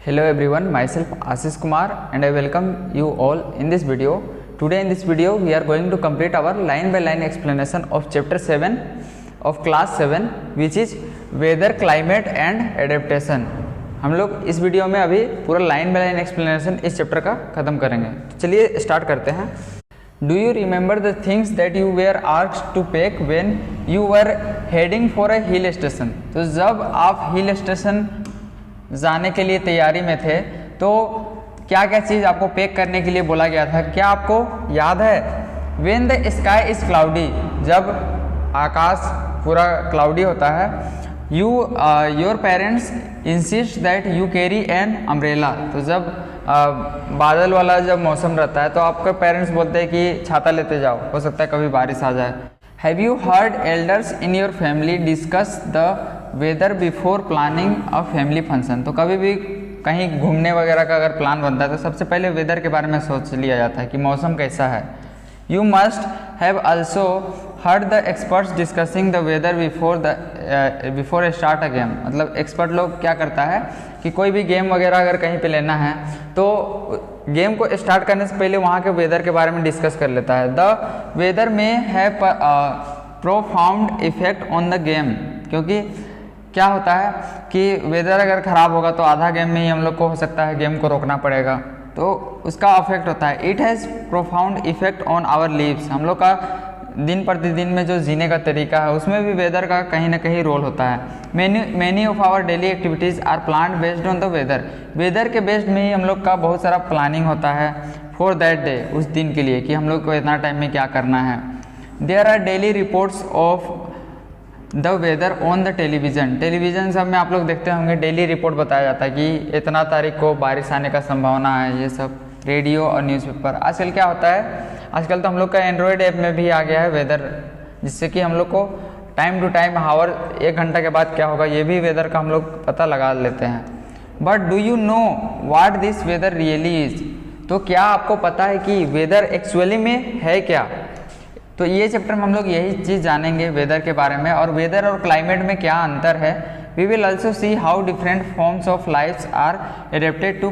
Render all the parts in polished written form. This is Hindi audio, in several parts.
Hello everyone, myself Ashish Kumar and I welcome you all in this video. Today in this video we are going to complete our line by line explanation of chapter 7 of class 7 which is weather, climate and adaptation. हम लोग इस वीडियो में अभी पूरा लाइन बाय लाइन एक्सप्लेनेशन इस चैप्टर का खत्म करेंगे। तो चलिए स्टार्ट करते हैं। Do you remember the things that you were asked to pack when you were heading for a hill station? तो जब आप हिल स्टेशन जाने के लिए तैयारी में थे तो क्या क्या चीज़ आपको पैक करने के लिए बोला गया था, क्या आपको याद है? When the sky is cloudy, जब आकाश पूरा क्लाउडी होता है, your parents insist that you carry an umbrella. तो जब बादल वाला जब मौसम रहता है तो आपके पेरेंट्स बोलते हैं कि छाता लेते जाओ, हो सकता है कभी बारिश आ जाए। Have you heard elders in your family discuss the weather before planning a family function? तो कभी भी कहीं घूमने वगैरह का अगर प्लान बनता है तो सबसे पहले वेदर के बारे में सोच लिया जाता है कि मौसम कैसा है। You must have also heard the experts discussing the weather before start a game. मतलब एक्सपर्ट लोग क्या करता है कि कोई भी गेम वगैरह अगर कहीं पे लेना है तो गेम को स्टार्ट करने से पहले वहाँ के वेदर के बारे में डिस्कस कर लेता है। द वेदर में have profound effect on the game, क्योंकि क्या होता है कि वेदर अगर ख़राब होगा तो आधा गेम में ही हम लोग को हो सकता है गेम को रोकना पड़ेगा, तो उसका अफेक्ट होता है। It has profound effect on our lives. हम लोग का दिन प्रतिदिन में जो जीने का तरीका है उसमें भी वेदर का कहीं ना कहीं रोल होता है। Many of our daily activities are planned based on the weather. Weather के बेस्ड में ही हम लोग का बहुत सारा प्लानिंग होता है फॉर दैट डे, उस दिन के लिए कि हम लोग को इतना टाइम में क्या करना है। There are daily reports of the weather on the television. Television सब में आप लोग देखते होंगे डेली रिपोर्ट बताया जाता है कि इतना तारीख को बारिश आने का संभावना है। ये सब रेडियो और न्यूज़पेपर। आजकल क्या होता है, आजकल तो हम लोग का एंड्रॉयड ऐप में भी आ गया है वेदर, जिससे कि हम लोग को टाइम टू टाइम हावर 1 घंटा के बाद क्या होगा ये भी वेदर का हम लोग पता लगा लेते हैं। But do you know what this weather really is? तो क्या आपको पता है कि वेदर एक्चुअली में है क्या? तो ये चैप्टर में हम लोग यही चीज़ जानेंगे वेदर के बारे में, और वेदर और क्लाइमेट में क्या अंतर है। We will also see how different forms of lifes are adapted to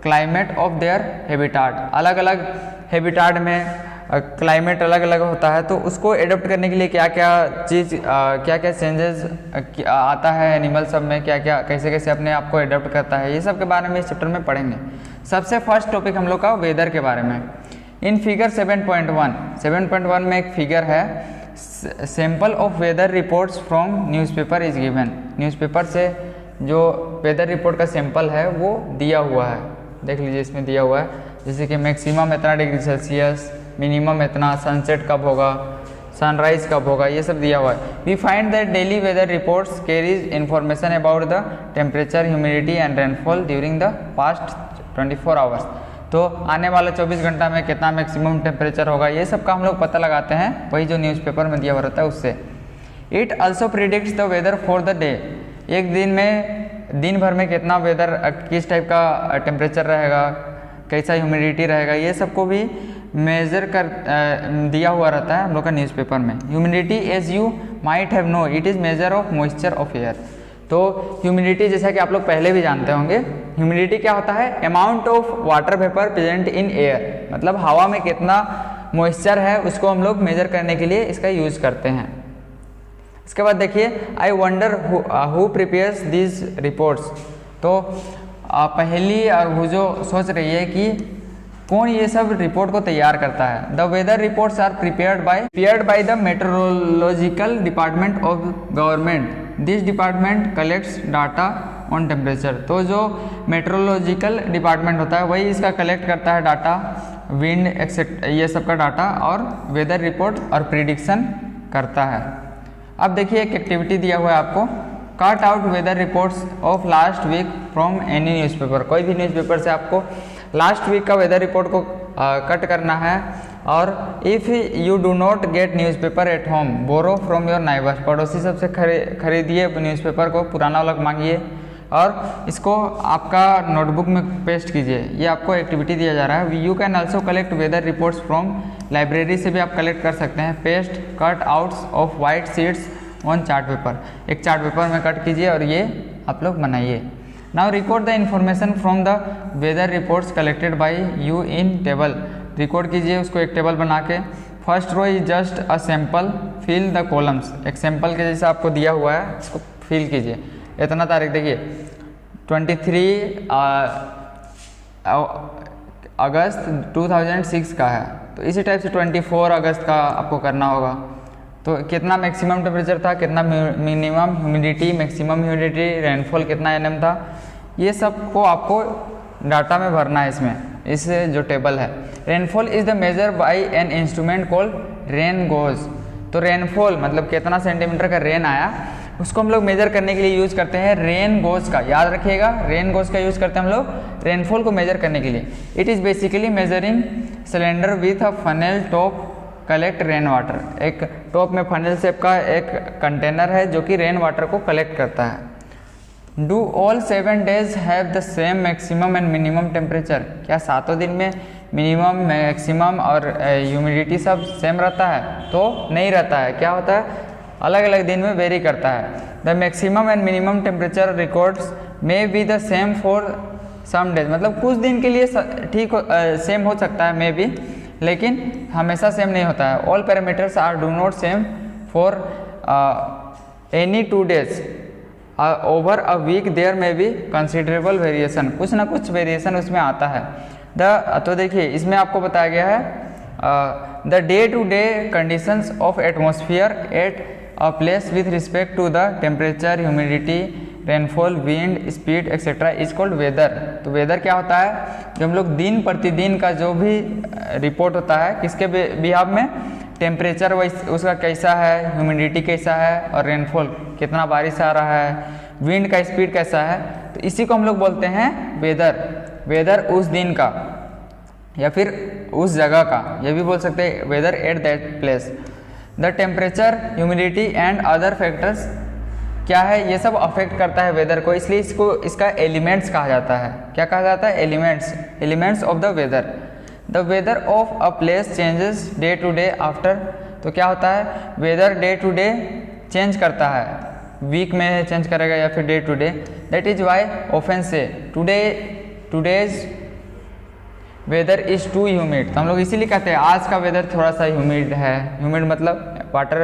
climate of their habitat. अलग अलग हैबिटाट में क्लाइमेट अलग अलग होता है, तो उसको एडप्ट करने के लिए क्या क्या चीज़ क्या क्या चेंजेस आता है एनिमल सब में, क्या क्या कैसे कैसे अपने आप को एडप्ट करता है, ये सब के बारे में इस चैप्टर में पढ़ेंगे। सबसे फर्स्ट टॉपिक हम लोग का वेदर के बारे में। इन फिगर 7.1 में एक फिगर है, sample of weather reports from newspaper is given. Newspaper से जो वेदर रिपोर्ट का सैंपल है वो दिया हुआ है, देख लीजिए इसमें दिया हुआ है, जैसे कि मैक्सिमम इतना डिग्री सेल्सियस, मिनिमम इतना, सनसेट कब होगा, सनराइज कब होगा, ये सब दिया हुआ है। We find that daily weather reports carries information about the temperature, humidity and rainfall during the past 24 hours. तो आने वाले 24 घंटा में कितना मैक्सिमम टेम्परेचर होगा ये सब का हम लोग पता लगाते हैं, वही जो न्यूज़पेपर में दिया हुआ रहता है उससे। It also predicts the weather for the day. एक दिन में दिन भर में कितना वेदर, किस टाइप का टेम्परेचर रहेगा, कैसा ह्यूमिडिटी रहेगा, ये सबको भी मेजर कर दिया हुआ रहता है हम लोग का न्यूज़पेपर में। Humidity as you might have know it is measure of moisture of air. तो ह्यूमिडिटी जैसा कि आप लोग पहले भी जानते होंगे, ह्यूमिडिटी क्या होता है, amount of water vapour present in air. मतलब हवा में कितना मॉइस्चर है उसको हम लोग मेजर करने के लिए इसका यूज़ करते हैं। इसके बाद देखिए, I wonder who prepares these reports. तो पहली और जो सोच रही है कि कौन ये सब रिपोर्ट को तैयार करता है। The weather reports are prepared by the meteorological department of government. This department collects data on temperature. तो जो मेट्रोलॉजिकल डिपार्टमेंट होता है वही इसका कलेक्ट करता है डाटा, विंड एक्सेट्रा ये सब का डाटा, और वेदर रिपोर्ट और प्रिडिक्शन करता है। अब देखिए एक एक्टिविटी दिया हुआ है आपको, cut out weather reports of last week from any newspaper. कोई भी न्यूज़पेपर से आपको लास्ट वीक का वेदर रिपोर्ट को कट करना है। और if you do not get newspaper at home borrow from your neighbours. पड़ोसी सबसे खरीदिए न्यूज़पेपर को, पुराना वाला मांगिए और इसको आपका नोटबुक में पेस्ट कीजिए। ये आपको एक्टिविटी दिया जा रहा है। You can also collect weather reports from library से भी आप कलेक्ट कर सकते हैं। Paste cut outs of white sheets on chart paper. एक चार्ट पेपर में कट कीजिए और ये आप लोग बनाइए। Now record the information from the weather reports collected by you in table. Record कीजिए उसको एक टेबल बना के। First row is just a sample, fill the columns. एक सैंपल के जैसे आपको दिया हुआ है, इसको फिल कीजिए। इतना तारीख देखिए 23 अगस्त 2006 का है, तो इसी टाइप से 24 अगस्त का आपको करना होगा। तो कितना मैक्सिमम टेम्परेचर था, कितना minimum humidity, maximum humidity, rainfall कितना एनएम था, ये सब को आपको डाटा में भरना है इसमें, इस जो टेबल है। Rainfall is the measure by an instrument called rain goes. तो रेनफॉल मतलब कितना सेंटीमीटर का रेन आया, उसको हम लोग मेजर करने के लिए यूज करते हैं रेन गोज का। याद रखिएगा, रेन गोज का यूज करते हैं हम लोग रेनफॉल को मेजर करने के लिए। It is basically measuring cylinder with a funnel top collect rain water. एक टॉप में फनेल शेप का एक कंटेनर है जो कि रेन वाटर को कलेक्ट करता है। Do all 7 days have the same maximum and minimum temperature. क्या सातों दिन में मिनिमम, मैक्सिमम और ह्यूमिडिटी सब सेम रहता है? तो नहीं रहता है। क्या होता है, अलग अलग दिन में वेरी करता है। The maximum and minimum temperature records may be the same for some days. मतलब कुछ दिन के लिए ठीक सेम हो सकता है मे बी, लेकिन हमेशा सेम नहीं होता है। All parameters are do not same for any 2 days। Over a week there may be considerable variation. कुछ ना कुछ वेरिएशन उसमें आता है। तो देखिए इसमें आपको बताया गया है the day to day conditions of atmosphere at a place with respect to the temperature, humidity, rainfall, wind speed etcetera is called weather. तो वेदर क्या होता है, जो हम लोग दिन प्रतिदिन का जो भी रिपोर्ट होता है, किसके बिहाफ में, टेम्परेचर उसका कैसा है, ह्यूमिडिटी कैसा है, और रेनफॉल कितना बारिश आ रहा है, विंड का स्पीड कैसा है, तो इसी को हम लोग बोलते हैं वेदर। वेदर उस दिन का या फिर उस जगह का, ये भी बोल सकते हैं weather at that place. The temperature, humidity and other factors क्या है, ये सब अफेक्ट करता है वेदर को, इसलिए इसको इसका एलिमेंट्स कहा जाता है। क्या कहा जाता है, elements, elements of the weather. The weather of a place changes day to day after. तो क्या होता है, weather day to day change करता है, वीक में चेंज करेगा या फिर day to day. That is why often say today's weather is too humid. तो हम लोग इसीलिए कहते हैं आज का वेदर थोड़ा सा ह्यूमिड है। ह्यूमिड मतलब वाटर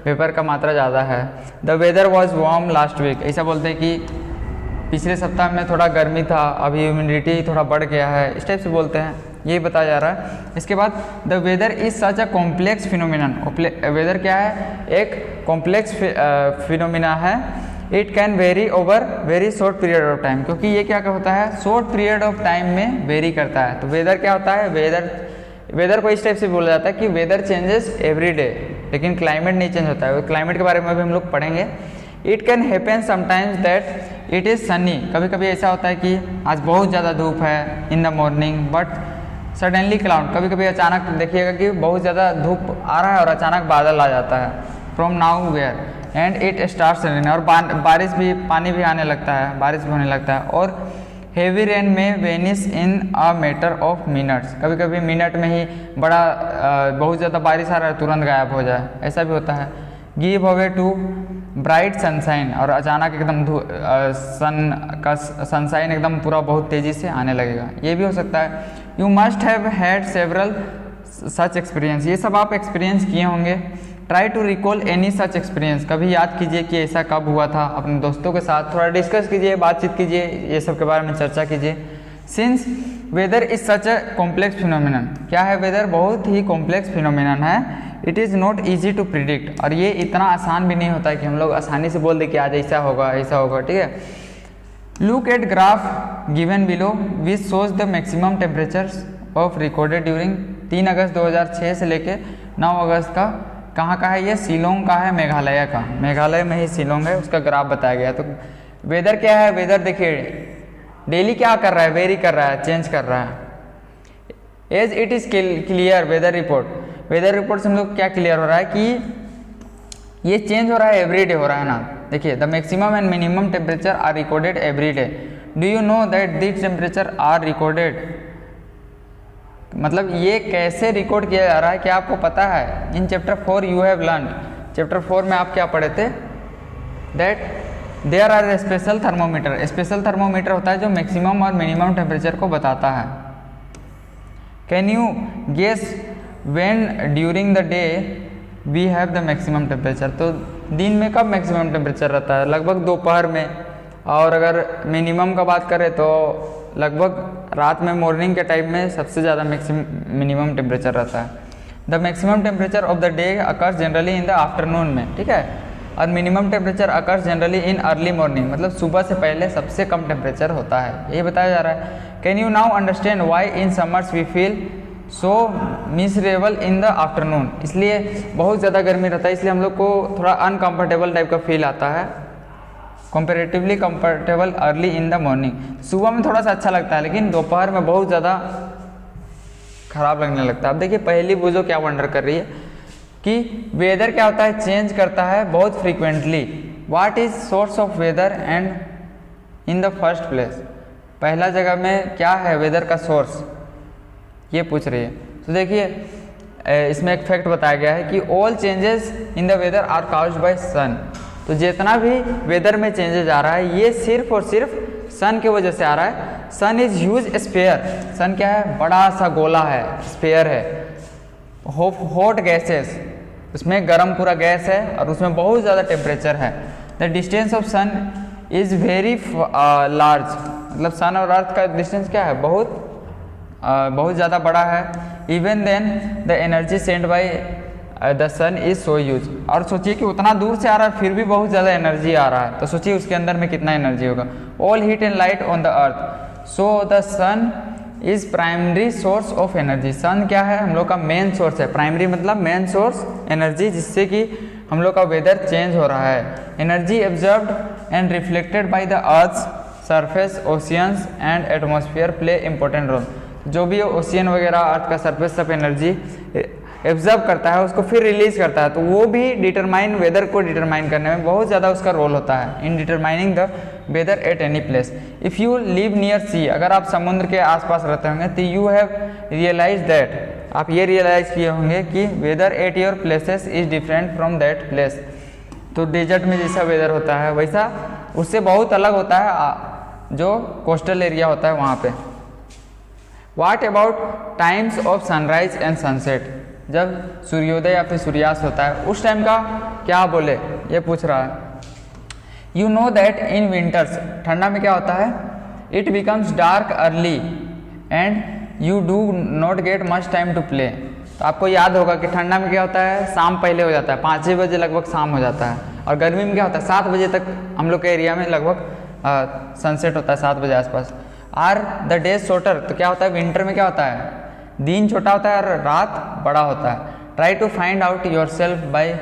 वेपर का मात्रा ज़्यादा है। The weather was warm last week. ऐसा बोलते हैं कि पिछले सप्ताह में थोड़ा गर्मी था, अभी ह्यूमिडिटी थोड़ा बढ़ गया है, इस टाइप से बोलते हैं, यही बताया जा रहा है। इसके बाद the weather is such a complex phenomenon. Weather क्या है, एक कॉम्प्लेक्स फिनोमिना है। It can vary over very short period of time, क्योंकि ये क्या होता है, शॉर्ट पीरियड ऑफ टाइम में वेरी करता है। तो वेदर क्या होता है, वेदर को इस टाइप से बोला जाता है कि वेदर चेंजेस एवरी डे, लेकिन क्लाइमेट नहीं चेंज होता है। क्लाइमेट के बारे में भी हम लोग पढ़ेंगे। It can happen sometimes that it is Sunny. कभी कभी ऐसा होता है कि आज बहुत ज़्यादा धूप है in the morning, but suddenly cloud. कभी कभी अचानक देखिएगा कि बहुत ज़्यादा धूप आ रहा है और अचानक बादल आ जाता है। From nowhere and it starts raining. और बारिश भी, पानी भी आने लगता है, बारिश भी होने लगता है। और हेवी रेन में Venice in a matter of minutes. कभी कभी मिनट में ही बड़ा बहुत ज़्यादा बारिश आ रहा है, तुरंत गायब हो जाए, ऐसा भी होता है। Give away to bright sunshine. और अचानक एकदम सनशाइन एकदम पूरा बहुत तेज़ी से आने लगेगा, ये भी हो सकता है। You must have had several such experience. ये सब आप एक्सपीरियंस किए होंगे। Try to recall any such experience. कभी याद कीजिए कि ऐसा कब हुआ था, अपने दोस्तों के साथ थोड़ा डिस्कस कीजिए, बातचीत कीजिए, ये सब के बारे में चर्चा कीजिए। Since weather is such a complex phenomenon. क्या है, वेदर बहुत ही कॉम्प्लेक्स फिनोमिनन है। It is not easy to predict. और ये इतना आसान भी नहीं होता है कि हम लोग आसानी से बोल दें कि आज ऐसा होगा, ऐसा होगा, ठीक है। Look at graph given below which shows the maximum temperatures of recorded during 3 अगस्त 2006 से लेके 9 अगस्त का। कहाँ का है ये, शिलोंग का है, मेघालय का। मेघालय में ही शिलोंग है, उसका ग्राफ बताया गया। तो वेदर क्या है, वेदर देखिए डेली क्या कर रहा है, वेरी कर रहा है, चेंज कर रहा है। As it is clear weather report. Weather report से हम लोग क्या क्लियर हो रहा है कि ये चेंज हो रहा है, एवरी डे हो रहा है ना। देखिए the maximum and minimum temperature are recorded every day. Do you know that this temperature are recorded. मतलब ये कैसे रिकॉर्ड किया जा रहा है, क्या आपको पता है। In chapter 4 you have learn. Chapter 4 में आप क्या पढ़े थे, that there are special thermometer, special thermometer होता है जो मैक्सिमम और मिनिमम टेम्परेचर को बताता है। Can you guess when during the day we have the maximum temperature, तो दिन में कब मैक्सिमम टेम्परेचर रहता है? लगभग दोपहर में। और अगर मिनिमम का बात करें तो लगभग रात में, मॉर्निंग के टाइम में सबसे ज़्यादा मिनिमम टेम्परेचर रहता है। The maximum temperature of the day occurs generally in the afternoon में, ठीक है। और minimum temperature occurs generally in early morning, मतलब सुबह से पहले सबसे कम टेम्परेचर होता है, ये बताया जा रहा है। Can you now understand why in summers we feel so miserable in the afternoon, इसलिए बहुत ज़्यादा गर्मी रहता है, इसलिए हम लोग को थोड़ा अनकम्फर्टेबल टाइप का फील आता है। Comparatively comfortable early in the morning, सुबह में थोड़ा सा अच्छा लगता है लेकिन दोपहर में बहुत ज़्यादा खराब लगने लगता है। अब देखिए पहली बुझो क्या वंडर कर रही है कि वेदर क्या होता है, चेंज करता है बहुत frequently. What is source of weather and in the first place, पहला जगह में क्या है वेदर का सोर्स, ये पूछ रही है। तो देखिए इसमें एक फैक्ट बताया गया है कि all changes in the weather are caused by sun, तो जितना भी वेदर में चेंजेस आ रहा है ये सिर्फ और सिर्फ सन की वजह से आ रहा है। सन इज ह्यूज स्फीयर, सन क्या है, बड़ा सा गोला है, स्फीयर है। हॉट गैसेस, उसमें गर्म पूरा गैस है और उसमें बहुत ज़्यादा टेम्परेचर है। The distance of sun is very large, मतलब सन और अर्थ का डिस्टेंस क्या है, बहुत ज़्यादा बड़ा है। Even then the energy send by the sun is so huge, और सोचिए कि उतना दूर से आ रहा है फिर भी बहुत ज़्यादा एनर्जी आ रहा है, तो सोचिए उसके अंदर में कितना एनर्जी होगा। All heat and light on the earth, so the sun is primary source of energy, sun क्या है, हम लोग का मेन सोर्स है। प्राइमरी मतलब मेन सोर्स एनर्जी, जिससे कि हम लोग का वेदर चेंज हो रहा है। Energy absorbed and reflected by the earth surface, oceans and atmosphere play important role, जो भी ओशियन वगैरह अर्थ का सरफेस सब एनर्जी एब्जॉर्ब करता है उसको फिर रिलीज करता है, तो वो भी डिटरमाइन, वेदर को डिटरमाइन करने में बहुत ज़्यादा उसका रोल होता है in determining the weather at any place. If you live near sea, अगर आप समुद्र के आसपास रहते होंगे तो यू हैव रियलाइज दैट, आप ये रियलाइज किए होंगे कि weather at your places is different from that place, तो डेजर्ट में जैसा वेदर होता है वैसा उससे बहुत अलग होता है जो कोस्टल एरिया होता है वहाँ पे। What about times of sunrise and sunset, जब सूर्योदय या फिर सूर्यास्त होता है उस टाइम का क्या बोले, ये पूछ रहा है। You know that in winters, ठंडा में क्या होता है, it becomes dark early and you do not get much time to play, तो आपको याद होगा कि ठंडा में क्या होता है, शाम पहले हो जाता है, 5-6 बजे लगभग शाम हो जाता है। और गर्मी में क्या होता है, 7 बजे तक हम लोग के एरिया में लगभग सनसेट होता है, 7 बजे आसपास। आर द डेज शॉर्टर, तो क्या होता है विंटर में क्या होता है, दिन छोटा होता है और रात बड़ा होता है। Try to find out yourself by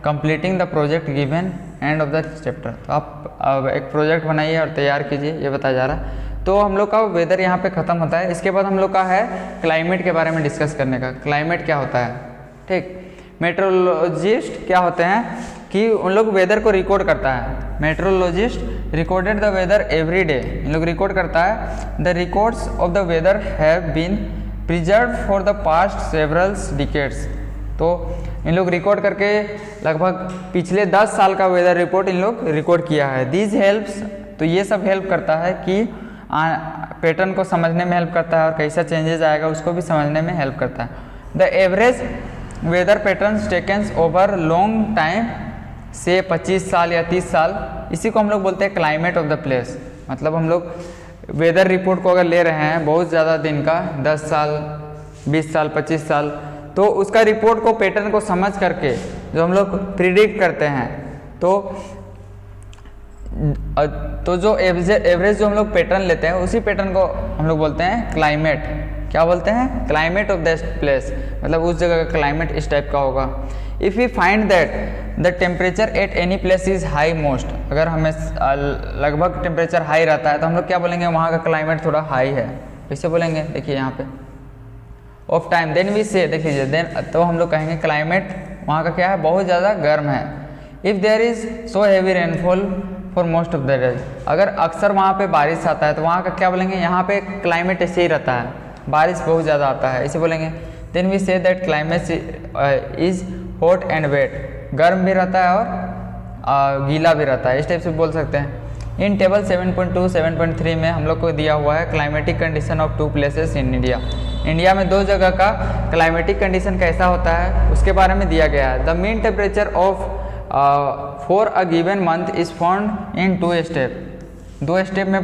completing the project given end of the chapter, तो आप एक प्रोजेक्ट बनाइए और तैयार कीजिए, ये बताया जा रहा है। तो हम लोग का वेदर यहाँ पे ख़त्म होता है। इसके बाद हम लोग का है क्लाइमेट के बारे में डिस्कस करने का। क्लाइमेट क्या होता है, ठीक। मेट्रोलॉजिस्ट क्या होते हैं कि उन लोग वेदर को रिकॉर्ड करता है। Meteorologist recorded the weather every day, इन लोग रिकॉर्ड करता है। The records of the weather have been preserve for the past several decades, तो इन लोग रिकॉर्ड करके लगभग पिछले 10 साल का वेदर रिपोर्ट इन लोग रिकॉर्ड किया है। दिस हेल्प्स, तो ये सब हेल्प करता है कि पैटर्न को समझने में हेल्प करता है और कैसा चेंजेस आएगा उसको भी समझने में हेल्प करता है। The average weather patterns taken over long time से 25 साल या 30 साल, इसी को हम लोग बोलते हैं क्लाइमेट ऑफ द प्लेस। मतलब हम लोग वेदर रिपोर्ट को अगर ले रहे हैं बहुत ज़्यादा दिन का, 10 साल 20 साल 25 साल, तो उसका रिपोर्ट को पैटर्न को समझ करके जो हम लोग प्रिडिक्ट करते हैं, तो जो एवरेज जो हम लोग पैटर्न लेते हैं उसी पैटर्न को हम लोग बोलते हैं क्लाइमेट। क्या बोलते हैं, क्लाइमेट ऑफ दैट प्लेस, मतलब उस जगह का क्लाइमेट इस टाइप का होगा। If you find that the temperature at any place is high most, अगर हमें लगभग टेम्परेचर हाई रहता है तो हम लोग क्या बोलेंगे, वहाँ का क्लाइमेट थोड़ा हाई है, कैसे बोलेंगे, देखिए यहाँ पे ऑफ टाइम, देन वी से, देख लीजिए देन, तो हम लोग कहेंगे क्लाइमेट वहाँ का क्या है, बहुत ज़्यादा गर्म है। If there is so heavy rainfall for most of the day, अगर अक्सर वहाँ पे बारिश आता है तो वहाँ का क्या बोलेंगे, यहाँ पे क्लाइमेट ऐसे ही रहता है, बारिश बहुत ज़्यादा आता है, ऐसे बोलेंगे। Then we say that climate is hot and wet, गर्म भी रहता है और गीला भी रहता है, इस टाइप से बोल सकते हैं। इन टेबल 7.2 7.3 में हम लोग को दिया हुआ है climatic condition of 2 places in India. India में 2 जगह का क्लाइमेटिक कंडीशन कैसा होता है उसके बारे में दिया गया है। The mean temperature of for a given month is found in 2 step. 2 step में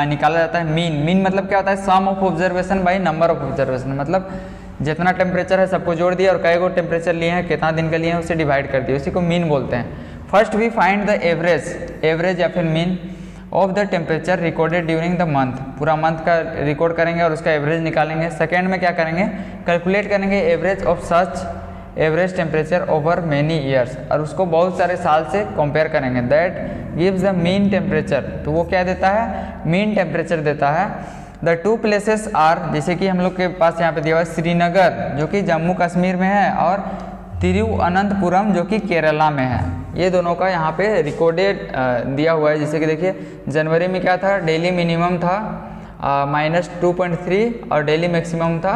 निकाला जाता है मीन। मीन मतलब क्या होता है, sum of observation by number of observation, मतलब जितना टेम्परेचर है सबको जोड़ दिया और कई गो टेम्परेचर लिए हैं, कितना दिन का लिए हैं उसे डिवाइड कर दिया, उसी को मीन बोलते हैं। First we find the average या फिर mean of the temperature recorded during the month. पूरा मंथ का रिकॉर्ड करेंगे और उसका एवरेज निकालेंगे। सेकेंड में क्या करेंगे, कैलकुलेट करेंगे average of such average temperature over many years, और उसको बहुत सारे साल से कंपेयर करेंगे। That gives the mean temperature, तो वो क्या देता है, मीन टेम्परेचर देता है। द 2 प्लेसेस आर, जैसे कि हम लोग के पास यहाँ पे दिया हुआ है श्रीनगर जो कि जम्मू कश्मीर में है और तिरुवनंतपुरम जो कि केरला में है। ये दोनों का यहाँ पे रिकॉर्डेड दिया हुआ है। जैसे कि देखिए जनवरी में क्या था, डेली मिनिमम था -2.3 और डेली मैक्सिमम था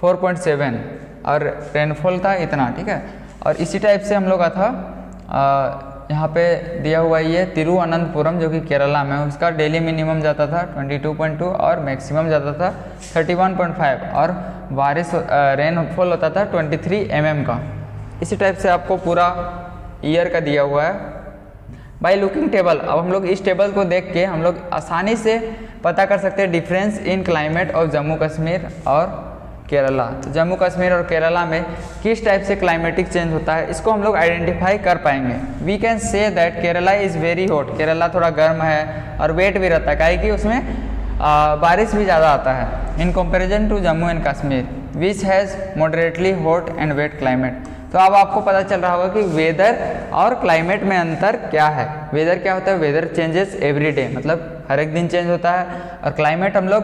4.7 और रेनफॉल था इतना, ठीक है। और इसी टाइप से हम लोग का था यहाँ पे दिया हुआ ये तिरुवनंतपुरम जो कि केरला में, उसका डेली मिनिमम जाता था 22.2 और मैक्सिमम जाता था 31.5 और बारिश रेनफॉल होता था 23 mm का। इसी टाइप से आपको पूरा ईयर का दिया हुआ है बाय लुकिंग टेबल। अब हम लोग इस टेबल को देख के हम लोग आसानी से पता कर सकते हैं difference in climate of Jammu Kashmir और केरला। तो जम्मू कश्मीर और केरला में किस टाइप से क्लाइमेटिक चेंज होता है इसको हम लोग आइडेंटिफाई कर पाएंगे। We can say that Kerala is very hot, Kerala थोड़ा गर्म है और वेट भी रहता है, काहे कि उसमें बारिश भी ज़्यादा आता है in comparison to Jammu and Kashmir which has moderately hot and wet climate. तो अब आपको पता चल रहा होगा कि वेदर और क्लाइमेट में अंतर क्या है। वेदर क्या होता है, वेदर चेंजेस एवरी डे, मतलब हर एक दिन चेंज होता है। और क्लाइमेट हम लोग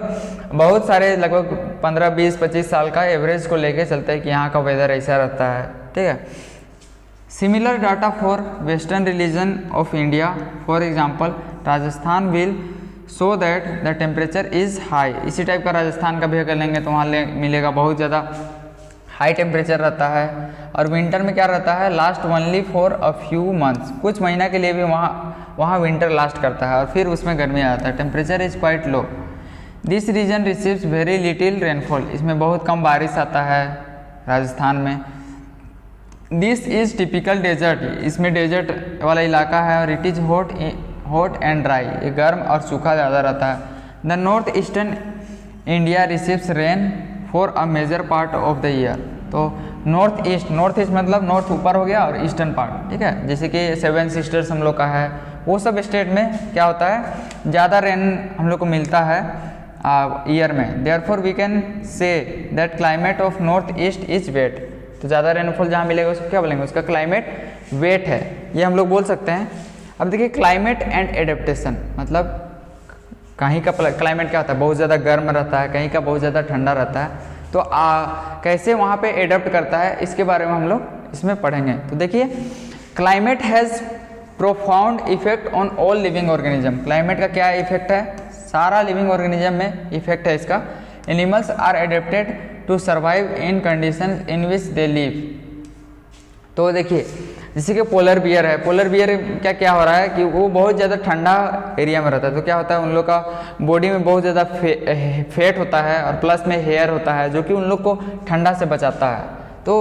बहुत सारे लगभग 15, 20, 25 साल का एवरेज को लेके चलते हैं कि यहाँ का वेदर ऐसा रहता है, ठीक है। Similar data for western religion of India, for example Rajasthan will so that the temperature is high. इसी टाइप का राजस्थान का भी अगर लेंगे तो वहाँ मिलेगा बहुत ज़्यादा हाई टेम्परेचर रहता है। और विंटर में क्या रहता है, last only for a few months, कुछ महीना के लिए भी वहाँ विंटर लास्ट करता है और फिर उसमें गर्मी आ जाता है। Temperature is quite low. This region receives very little rainfall, इसमें बहुत कम बारिश आता है राजस्थान में। दिस इज़ टिपिकल डेजर्ट, इसमें डेजर्ट वाला इलाका है और it is hot and dry, ये गर्म और सूखा ज़्यादा रहता है। The north eastern India receives rain for a major part of the year. तो नॉर्थ ईस्ट मतलब नॉर्थ ऊपर हो गया और ईस्टर्न पार्ट, ठीक है। जैसे कि 7 सिस्टर्स हम लोग का है, वो सब स्टेट में क्या होता है, ज़्यादा रेन हम लोग को मिलता है ईयर में। Therefore we can say that climate of north east is wet. तो ज़्यादा रेनफॉल जहाँ मिलेगा उसको क्या बोलेंगे, उसका क्लाइमेट वेट है, ये हम लोग बोल सकते हैं। अब देखिए क्लाइमेट एंड एडेप्टेशन, मतलब कहीं का क्लाइमेट क्या होता है, बहुत ज़्यादा गर्म रहता है, कहीं का बहुत ज़्यादा ठंडा रहता है। तो कैसे वहाँ पे एडप्ट करता है इसके बारे में हम लोग इसमें पढ़ेंगे। तो देखिए climate has profound effect on all living organism. Climate का क्या इफेक्ट है, सारा लिविंग ऑर्गेनिज्म में इफेक्ट है इसका। Animals are adapted to survive in condition in which they live. तो देखिए जैसे कि पोलर बियर है, पोलर बियर क्या हो रहा है कि वो बहुत ज़्यादा ठंडा एरिया में रहता है। तो क्या होता है, उन लोग का बॉडी में बहुत ज़्यादा फैट होता है और प्लस में हेयर होता है जो कि उन लोग को ठंडा से बचाता है। तो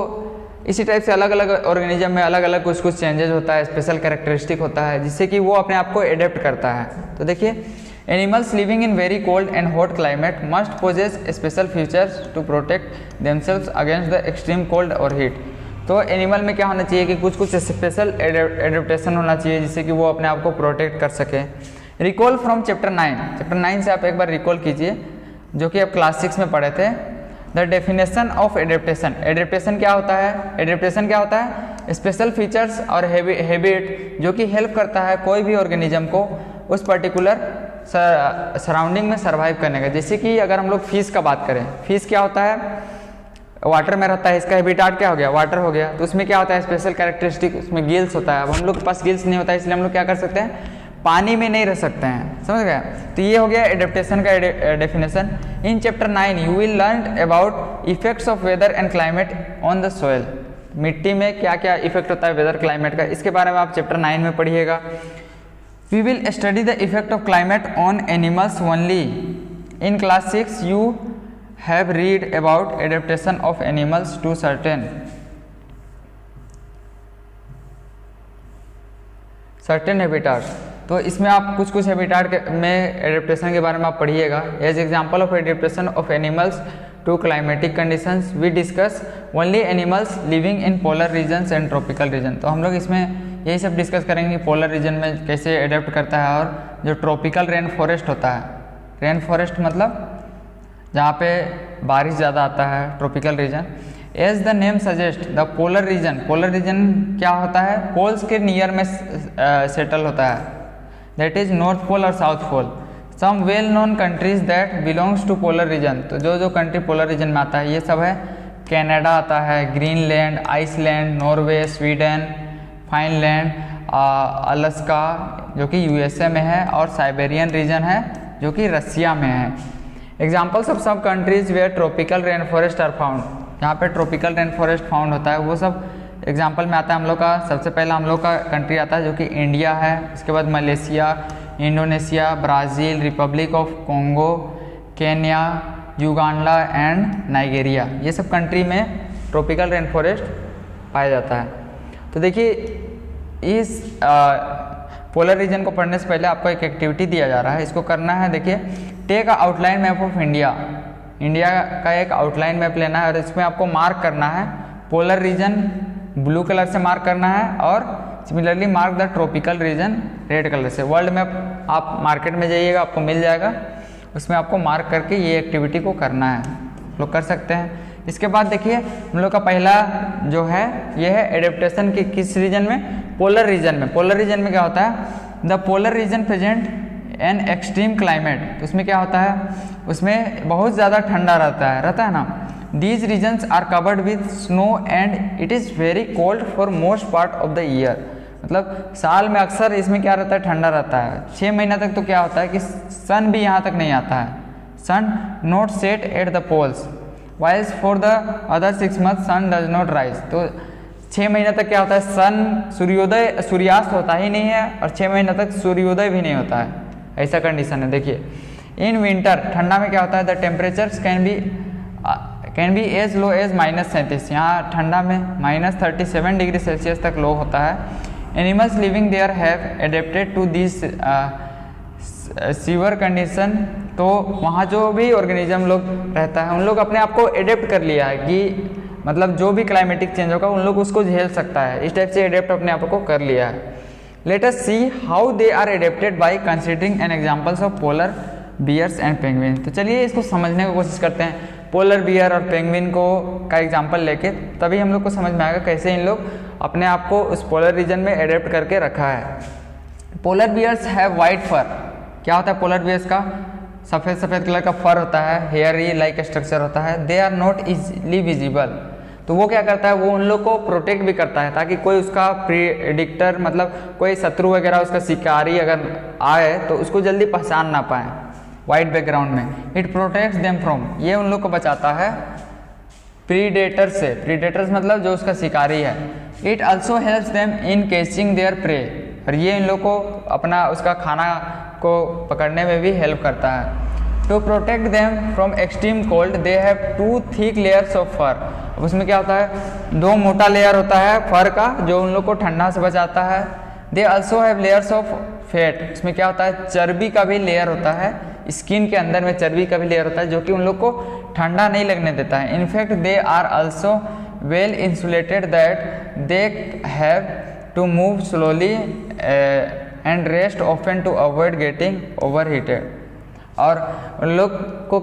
इसी टाइप से अलग अलग ऑर्गेनिज्म में अलग अलग कुछ चेंजेस होता है, स्पेशल कैरेक्टरिस्टिक होता है जिससे कि वो अपने आप को एडेप्ट करता है। तो देखिए animals living in very cold and hot climate must possess special features to protect themselves against the extreme cold और हीट। तो एनिमल में क्या होना चाहिए कि कुछ स्पेशल एडेप्टेशन होना चाहिए जिससे कि वो अपने आप को प्रोटेक्ट कर सके। रिकॉल फ्रॉम चैप्टर 9, चैप्टर 9 से आप एक बार रिकॉल कीजिए जो कि आप क्लास 6 में पढ़े थे। The definition of adaptation, adaptation क्या होता है, एडेप्टेशन क्या होता है, स्पेशल फीचर्स और हैबिट जो कि हेल्प करता है कोई भी ऑर्गेनिज्म को उस पर्टिकुलर सराउंडिंग में सर्वाइव करने का। जैसे कि अगर हम लोग फिश का बात करें, फिश क्या होता है, वाटर में रहता है, इसका हैबिटाट क्या हो गया, वाटर हो गया। तो उसमें क्या होता है, स्पेशल कैरेक्टरिस्टिक, उसमें गिल्स होता है। अब हम लोग के पास गिल्स नहीं होता है इसलिए हम लोग क्या कर सकते हैं, पानी में नहीं रह सकते हैं, समझ गए। तो ये हो गया एडेप्टेशन का definition. In chapter 9 you will learn about effects of weather and climate on the soil. मिट्टी में क्या क्या इफेक्ट होता है वेदर क्लाइमेट का, इसके बारे में आप चैप्टर 9 में पढ़िएगा। We will study the effect of climate on animals only. In class 6 you have read about adaptation of animals to certain habitat. तो इसमें आप कुछ कुछ हैबिटाट में एडेप्टेशन के बारे में आप पढ़िएगा। As example of adaptation of animals to climatic conditions we discuss only animals living in polar regions and tropical region. तो हम लोग इसमें यही सब डिस्कस करेंगे, पोलर रीजन में कैसे एडेप्ट करता है, और जो ट्रॉपिकल रेन फॉरेस्ट होता है, रेन फॉरेस्ट मतलब जहाँ पे बारिश ज़्यादा आता है, tropical region. As the name suggest the polar region, polar region क्या होता है, पोल्स के नियर में सेटल होता है, दैट इज नॉर्थ पोल और south pole. Some well known countries that belongs to polar region, तो जो कंट्री पोलर रीजन में आता है ये सब है, कनाडा आता है, Greenland, Iceland, Norway, Sweden, Finland, Alaska जो कि यूएसए में है, और साइबेरियन रीजन है जो कि रसिया में है। Examples of some countries where tropical rain forest are found, जहाँ पे ट्रॉपिकल रेन फॉरेस्ट फाउंड होता है वो सब एग्जाम्पल में आता है हम लोग का। सबसे पहला हम लोग का कंट्री आता है जो कि इंडिया है, उसके बाद Malaysia, Indonesia, Brazil, Republic of Congo, Kenya, Uganda and Nigeria, ये सब कंट्री में ट्रॉपिकल रेन फॉरेस्ट पाया जाता है। तो देखिए इस पोलर रीजन को पढ़ने से पहले आपको एक एक्टिविटी दिया जा रहा है, इसको करना है। देखिए take a outline map of India, India का एक आउटलाइन मैप लेना है और इसमें आपको मार्क करना है पोलर रीजन ब्लू कलर से मार्क करना है, और similarly mark the tropical region red colour से। वर्ल्ड मैप आप मार्केट में जाइएगा आपको मिल जाएगा, उसमें आपको मार्क करके ये एक्टिविटी को करना है, लोग कर सकते हैं। इसके बाद देखिए हम लोग का पहला जो है ये है एडेप्टेशन की किस रीजन में, पोलर रीजन में। पोलर रीजन में क्या होता है, the polar region present an extreme climate, तो उसमें क्या होता है, उसमें बहुत ज़्यादा ठंडा रहता है ना। These regions are covered with snow and it is very cold for most part of the year, मतलब साल में अक्सर इसमें क्या रहता है, ठंडा रहता है। 6 महीना तक तो क्या होता है कि सन भी यहाँ तक नहीं आता है, sun not set at the poles, while for the other 6 months sun does not rise. तो 6 महीना तक क्या होता है, सन सूर्यास्त होता ही नहीं है, और 6 महीना तक सूर्योदय भी नहीं होता है, ऐसा कंडीशन है। देखिए इन विंटर, ठंडा में क्या होता है, the temperatures can be as low as -37, यहाँ ठंडा में -37 डिग्री सेल्सियस तक लो होता है। Animals living there have adapted to this severe condition, तो वहाँ जो भी ऑर्गेनिज्म लोग रहता है उन लोग अपने आप को एडेप्ट कर लिया है कि मतलब जो भी क्लाइमेटिक चेंज होगा उन लोग उसको झेल सकता है, इस टाइप से एडेप्ट अपने आप को कर लिया है। Let us see how they are adapted by considering an examples of polar bears and penguin. तो चलिए इसको समझने की कोशिश करते हैं, पोलर बियर और पेंगुइन को का एग्जांपल लेके, तभी हम लोग को समझ में आएगा कैसे इन लोग अपने आप को उस पोलर रीजन में एडेप्ट करके रखा है। Polar bears have white fur, क्या होता है पोलर बियर्स का, सफ़ेद कलर का फर होता है, हेयरी लाइक स्ट्रक्चर होता है। They are not easily visible, तो वो क्या करता है, वो उन लोग को प्रोटेक्ट भी करता है ताकि कोई उसका प्रीडिक्टर मतलब कोई शत्रु वगैरह उसका शिकारी अगर आए तो उसको जल्दी पहचान ना पाए वाइट बैकग्राउंड में। इट प्रोटेक्ट्स देम फ्रॉम, ये उन लोग को बचाता है प्रीडेटर से, प्रीडेटर्स मतलब जो उसका शिकारी है। It also helps them in catching there pray, और ये इन लोग को अपना उसका खाना को पकड़ने में भी हेल्प करता है। To protect them from extreme cold they have 2 thick layers of fur, उसमें क्या होता है 2 मोटा लेयर होता है फर का जो उन लोग को ठंडा से बचाता है। They also have layers of fat, इसमें क्या होता है चर्बी का भी लेयर होता है, स्किन के अंदर में चर्बी का भी लेयर होता है जो कि उन लोग को ठंडा नहीं लगने देता है। In fact they are also well insulated that they have to move slowly and rest often to avoid getting over heated, और उन लोग को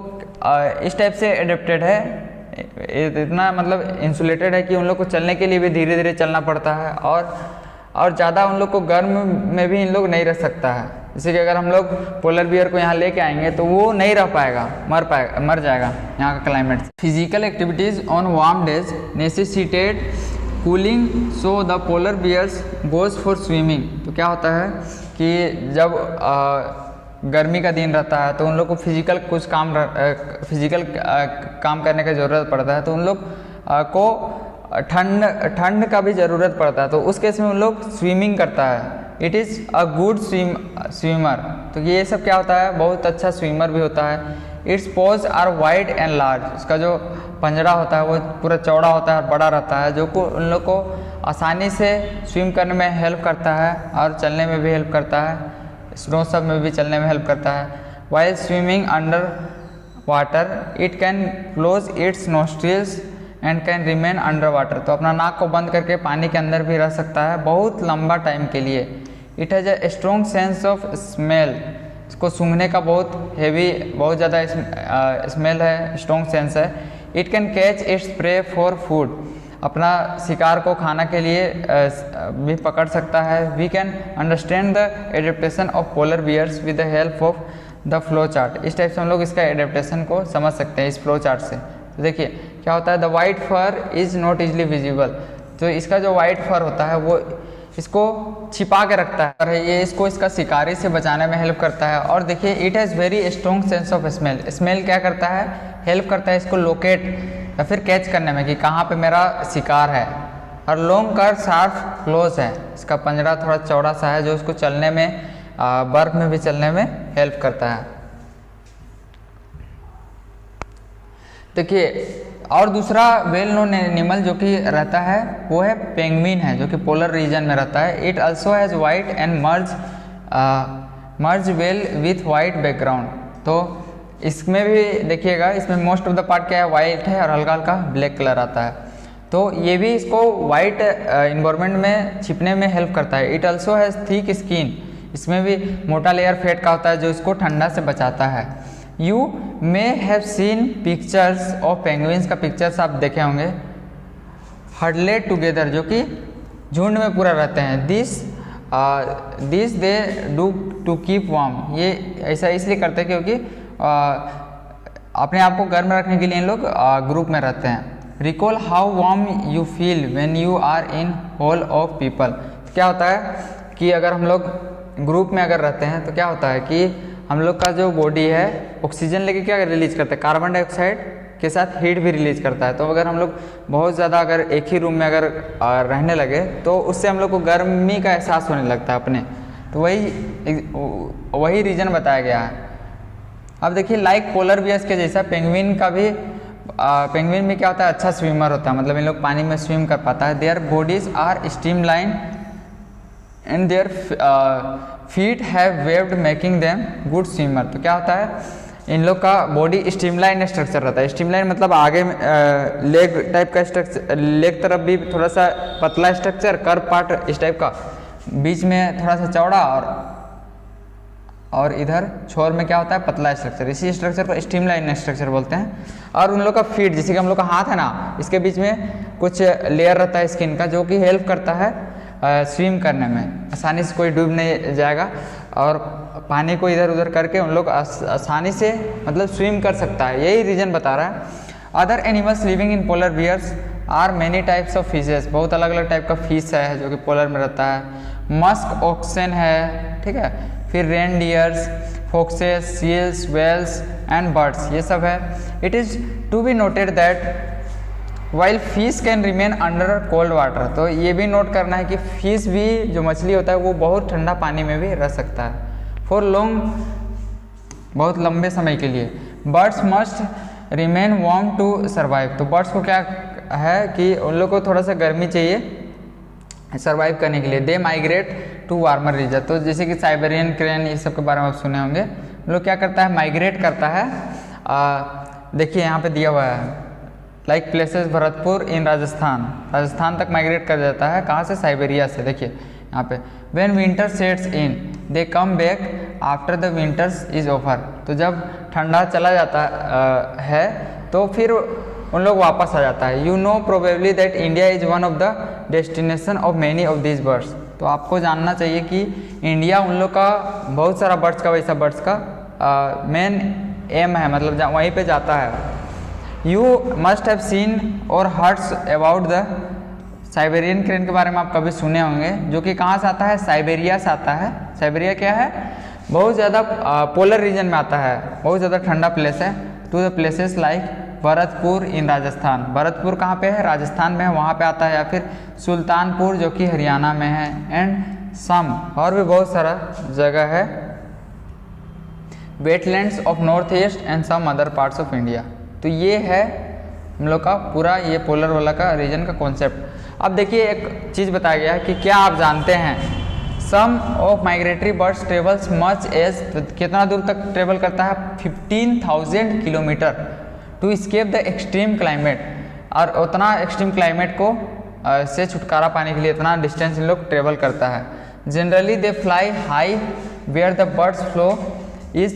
इस टाइप से एडेप्टेड है, इतना मतलब इंसुलेटेड है कि उन लोग को चलने के लिए भी धीरे धीरे चलना पड़ता है, और ज़्यादा उन लोग को गर्म में भी इन लोग नहीं रह सकता है। जैसे कि अगर हम लोग पोलर बियर को यहाँ लेके आएंगे तो वो नहीं रह पाएगा, मर जाएगा यहाँ का climate. Physical activities on warm days necessitated cooling, so the polar bears goes for swimming. तो क्या होता है कि जब गर्मी का दिन रहता है तो उन लोग को फिजिकल काम करने का ज़रूरत पड़ता है, तो उन लोग को ठंड का भी ज़रूरत पड़ता है, तो उस केस में उन लोग स्विमिंग करता है। It is a good swimmer, तो ये सब क्या होता है, बहुत अच्छा स्विमर भी होता है। Its paws are wide and large, उसका जो पंजरा होता है वो पूरा चौड़ा होता है और बड़ा रहता है, जो को उन लोग को आसानी से स्विम करने में हेल्प करता है और चलने में भी हेल्प करता है, स्नो सब में भी चलने में हेल्प करता है। While swimming under water it can close it's nostrils and can remain under water, तो अपना नाक को बंद करके पानी के अंदर भी रह सकता है बहुत लंबा टाइम के लिए। It has a strong sense of smell, इसको सूंघने का बहुत हैवी, बहुत ज़्यादा स्मेल है, स्ट्रॉन्ग सेंस है। It can catch its prey for food, अपना शिकार को खाना के लिए भी पकड़ सकता है। We can understand the adaptation of polar bears with the help of the flow chart, इस टाइप से हम लोग इसका एडेप्टेशन को समझ सकते हैं इस फ्लो चार्ट से। तो देखिए क्या होता है, the white fur is not easily visible, तो इसका जो वाइट फर होता है वो इसको छिपा के रखता है और ये इसको इसका शिकारी से बचाने में हेल्प करता है। और देखिए it has very strong sense of smell, smell क्या करता है, हेल्प करता है इसको लोकेट या फिर कैच करने में कि कहाँ पे मेरा शिकार है। और लॉन्ग कर शार्प क्लोज है, इसका पंजरा थोड़ा चौड़ा सा है जो इसको चलने में, बर्फ में भी चलने में हेल्प करता है। देखिए और दूसरा वेल नोन एनिमल जो कि रहता है वो है पेंगुइन है, जो कि पोलर रीजन में रहता है। It also has white and merge well with white background, तो इसमें भी देखिएगा इसमें मोस्ट ऑफ द पार्ट क्या है, वाइट है और हल्का हल्का ब्लैक कलर आता है, तो ये भी इसको वाइट इन्वायरमेंट में छिपने में हेल्प करता है। It also has thick skin, इसमें भी मोटा लेयर फैट का होता है जो इसको ठंडा से बचाता है। You may have seen pictures of penguins का पिक्चर्स आप देखे होंगे, हडलेड टुगेदर, जो कि झुंड में पूरा रहते हैं। This they do to keep warm, ये ऐसा इसलिए करते हैं क्योंकि अपने आप को गर्म रखने के लिए इन लोग ग्रुप में रहते हैं। Recall how warm you feel when you are in whole of people, क्या होता है कि अगर हम लोग ग्रुप में अगर रहते हैं तो क्या होता है कि हम लोग का जो बॉडी है ऑक्सीजन लेके क्या रिलीज करता है, कार्बन डाइऑक्साइड के साथ हीट भी रिलीज करता है। तो अगर हम लोग बहुत ज़्यादा अगर एक ही रूम में अगर रहने लगे तो उससे हम लोग को गर्मी का एहसास होने लगता है अपने, तो वही रीज़न बताया गया है। अब देखिए लाइक पोलर बियर्स के जैसा पेंगुइन का भी, पेंगुइन में क्या होता है, अच्छा स्विमर होता है, मतलब इन लोग पानी में स्विम कर पाता है। Their bodies are streamline and their feet have waved making them good swimmer, तो क्या होता है इन लोग का बॉडी स्ट्रीमलाइन स्ट्रक्चर रहता है। स्ट्रीमलाइन मतलब आगे लेग टाइप का स्ट्रक्चर, लेग तरफ भी थोड़ा सा पतला स्ट्रक्चर, कर्व पार्ट इस टाइप का, बीच में थोड़ा सा चौड़ा और इधर छोर में क्या होता है पतला स्ट्रक्चर, इसी स्ट्रक्चर को स्ट्रीमलाइन स्ट्रक्चर बोलते हैं। और उन लोग का फीट, जैसे कि हम लोग का हाथ है ना, इसके बीच में कुछ लेयर रहता है स्किन का जो कि हेल्प करता है स्विम करने में, आसानी से कोई डूब नहीं जाएगा और पानी को इधर उधर करके उन लोग आसानी से मतलब स्विम कर सकता है, यही रीजन बता रहा है। Other animals living in polar bears are many types of fishes, बहुत अलग अलग टाइप का फिश है जो कि पोलर में रहता है। मस्क ऑक्सन है, ठीक है, फिर reindeers, foxes, seals, whales and birds, ये सब है। It is to be noted that while fish can remain under cold water, तो ये भी नोट करना है कि फिश भी जो मछली होता है वो बहुत ठंडा पानी में भी रह सकता है फॉर लॉन्ग, बहुत लंबे समय के लिए। Birds must remain warm to survive, तो बर्ड्स को क्या है कि उन लोग को थोड़ा सा गर्मी चाहिए सर्वाइव करने के लिए। They migrate to warmer region, तो जैसे कि साइबेरियन क्रेन ये सब के बारे में आप सुने होंगे, लोग क्या करता है माइग्रेट करता है। देखिए यहाँ पे दिया हुआ है like places Bharatpur in Rajasthan तक माइग्रेट कर जाता है, कहाँ से, साइबेरिया से। देखिए यहाँ पे when winter sets in they come back after the winters is over, तो जब ठंडा चला जाता है तो फिर उन लोग वापस आ जाता है। You no probably that India is one of the destination of many of this birds, तो आपको जानना चाहिए कि इंडिया उन लोग का बहुत सारा बर्ड्स का, वैसा बर्ड्स का मेन एम है, मतलब वहीं पे जाता है। You must have seen or heard about the Siberian crane के बारे में आप कभी सुने होंगे, जो कि कहाँ से आता है, साइबेरिया से आता है। साइबेरिया क्या है, बहुत ज़्यादा पोलर रीजन में आता है, बहुत ज़्यादा ठंडा प्लेस है। To the places like Bharatpur in Rajasthan. Bharatpur कहाँ पे है? राजस्थान में है, वहाँ पे आता है। या फिर सुल्तानपुर जो कि हरियाणा में है। एंड सम और भी बहुत सारा जगह है। Wetlands of north east and some other parts of India. तो ये है हम लोग का पूरा ये पोलर वाला का रीजन का कॉन्सेप्ट। अब देखिए एक चीज़ बताया गया है कि क्या आप जानते हैं some of migratory birds travels much as, तो कितना दूर तक ट्रेवल करता है? 15,000 kilometre to escape the extreme climate. और उतना एक्सट्रीम क्लाइमेट को से छुटकारा पाने के लिए इतना डिस्टेंस इन लोग ट्रेवल करता है। Generally they fly high where the birds flow is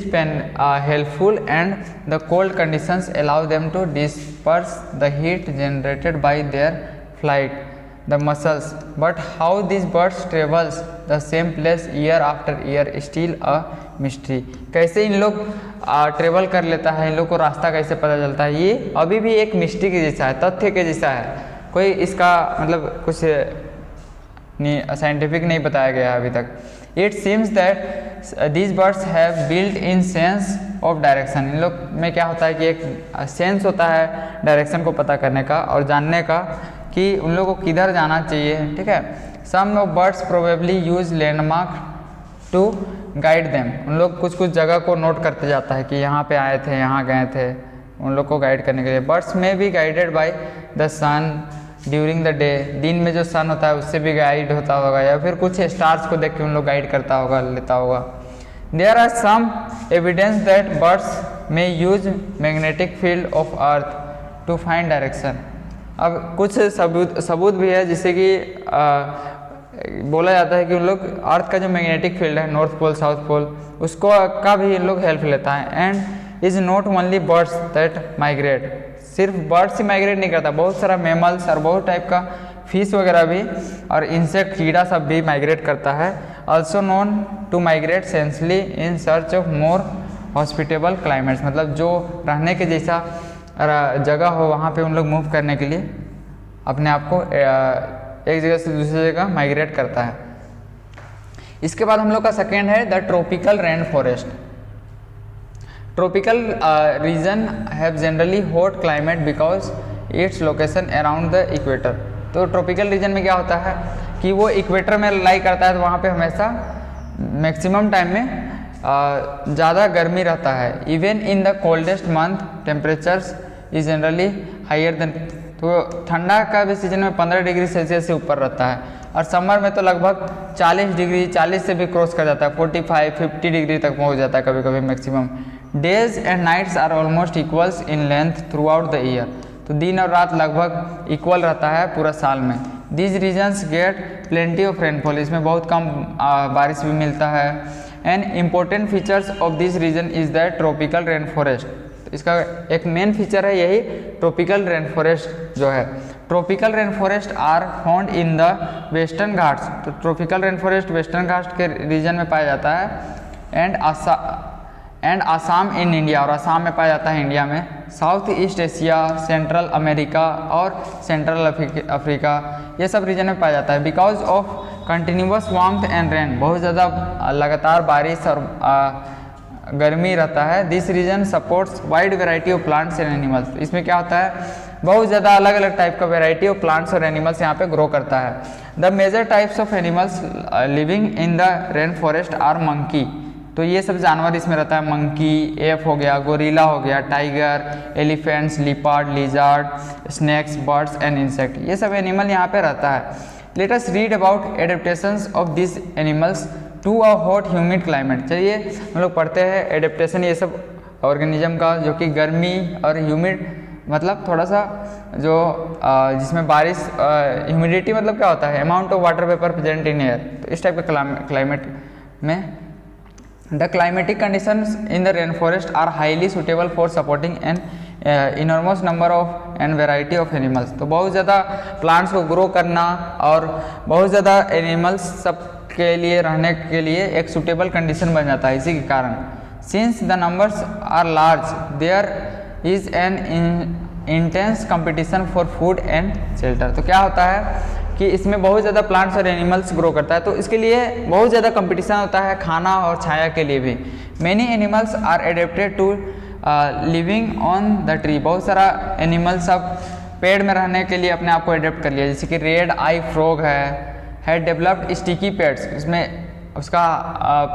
helpful and the cold conditions allow them to disperse the heat generated by their flight the muscles, but how these birds travels the same place year after year still a mystery। कैसे इन लोग ट्रेवल कर लेता है, इन लोग को रास्ता कैसे पता चलता है, ये अभी भी एक मिस्ट्री के जैसा है, तथ्य के जैसा है। कोई इसका मतलब कुछ साइंटिफिक नहीं बताया गया है अभी तक। It seems that these birds have built-in sense of direction। इन लोग में क्या होता है कि एक सेंस होता है डायरेक्शन को पता करने का और जानने का कि उन लोगों को किधर जाना चाहिए, ठीक है। Some of birds probably use landmark to guide them। उन लोग कुछ कुछ जगह को नोट करते जाता है कि यहाँ पे आए थे, यहाँ गए थे, उन लोग को गाइड करने के लिए। Birds may be guided by the sun during the day. दिन में जो सन होता है उससे भी गाइड होता होगा, या फिर कुछ स्टार्स को देख के उन लोग गाइड करता होगा, लेता होगा। There are some evidence that birds may use magnetic field of earth to find direction. अब कुछ सबूत भी है जिससे कि बोला जाता है कि उन लोग अर्थ का जो मैग्नेटिक फील्ड है, नॉर्थ पोल साउथ पोल, उसको का भी इन लोग हेल्प लेता है। And is not only birds that migrate. सिर्फ बर्ड्स ही माइग्रेट नहीं करता, बहुत सारा मैमल्स और बहुत टाइप का फिश वगैरह भी और इंसेक्ट कीड़ा सब भी माइग्रेट करता है। Also known to migrate seasonally in search of more hospitable climates. मतलब जो रहने के जैसा जगह हो वहाँ पे उन लोग मूव करने के लिए अपने आप को एक जगह से दूसरी जगह माइग्रेट करता है। इसके बाद हम लोग का सेकेंड है the tropical rain forest. Tropical region have generally hot climate because its location around the equator. तो ट्रॉपिकल रीजन में क्या होता है कि वो इक्वेटर में लाई करता है, तो वहाँ पे हमेशा मैक्सिमम टाइम में ज़्यादा गर्मी रहता है। Even in the coldest month temperatures is generally higher than. तो ठंडा का भी सीजन में 15 डिग्री सेल्सियस से ऊपर रहता है, और समर में तो लगभग 40 डिग्री 40 से भी क्रॉस कर जाता है, 45-50 डिग्री तक पहुँच जाता है कभी कभी maximum. Days and nights are almost equals in length throughout the year. तो दिन और रात लगभग इक्वल रहता है पूरा साल में। These regions get plenty of rainfall. इसमें बहुत कम बारिश भी मिलता है। And important features of this region is the tropical rain forest. तो इसका एक मेन फीचर है यही ट्रॉपिकल रेन फॉरेस्ट जो है। Tropical rain forest are found in the Western Ghats. तो tropical rain forest Western Ghats के रीजन में पाया जाता है। एंड आसाम इन इंडिया, और आसाम में पाया जाता है इंडिया में। South east Asia, central America और सेंट्रल अफ्रीका, ये सब रीजन में पाया जाता है। Because of continuous warmth and rain, बहुत ज़्यादा लगातार बारिश और गर्मी रहता है। This region supports wide variety of plants and animals. इसमें क्या होता है, बहुत ज़्यादा अलग अलग टाइप का वेराइटी ऑफ प्लांट्स और एनिमल्स यहाँ पे ग्रो करता है। The major types of animals living in the rain forest are monkey. तो ये सब जानवर इसमें रहता है। मंकी, एफ हो गया, गोरिल्ला हो गया, tiger, elephants, leopard, lizard, snakes, birds and insect, ये सब एनिमल यहाँ पे रहता है। Let us read about adaptations of this animals to a hot humid climate. चलिए हम लोग पढ़ते हैं एडेप्टेशन ये सब ऑर्गेनिज्म का, जो कि गर्मी और ह्यूमिड मतलब थोड़ा सा जो जिसमें बारिश, ह्यूमिडिटी मतलब क्या होता है, amount of water vapour present in air. तो इस टाइप का क्लाइमेट में The climatic conditions in the rainforest are highly suitable for supporting an enormous number of and variety of animals। तो बहुत ज़्यादा प्लांट्स को ग्रो करना और बहुत ज़्यादा एनिमल्स सब के लिए रहने के लिए एक सुटेबल कंडीशन बन जाता है। इसी के कारण since the numbers are large there is an intense competition for food and shelter. तो क्या होता है कि इसमें बहुत ज़्यादा प्लांट्स और एनिमल्स ग्रो करता है, तो इसके लिए बहुत ज़्यादा कंपटीशन होता है खाना और छाया के लिए भी। Many animals are adapted to living on the tree, बहुत सारा एनिमल सब पेड़ में रहने के लिए अपने आप को एडेप्ट कर लिया, जैसे कि रेड आई फ्रॉग है डेवलप्ड स्टिकी पेड्स, उसमें उसका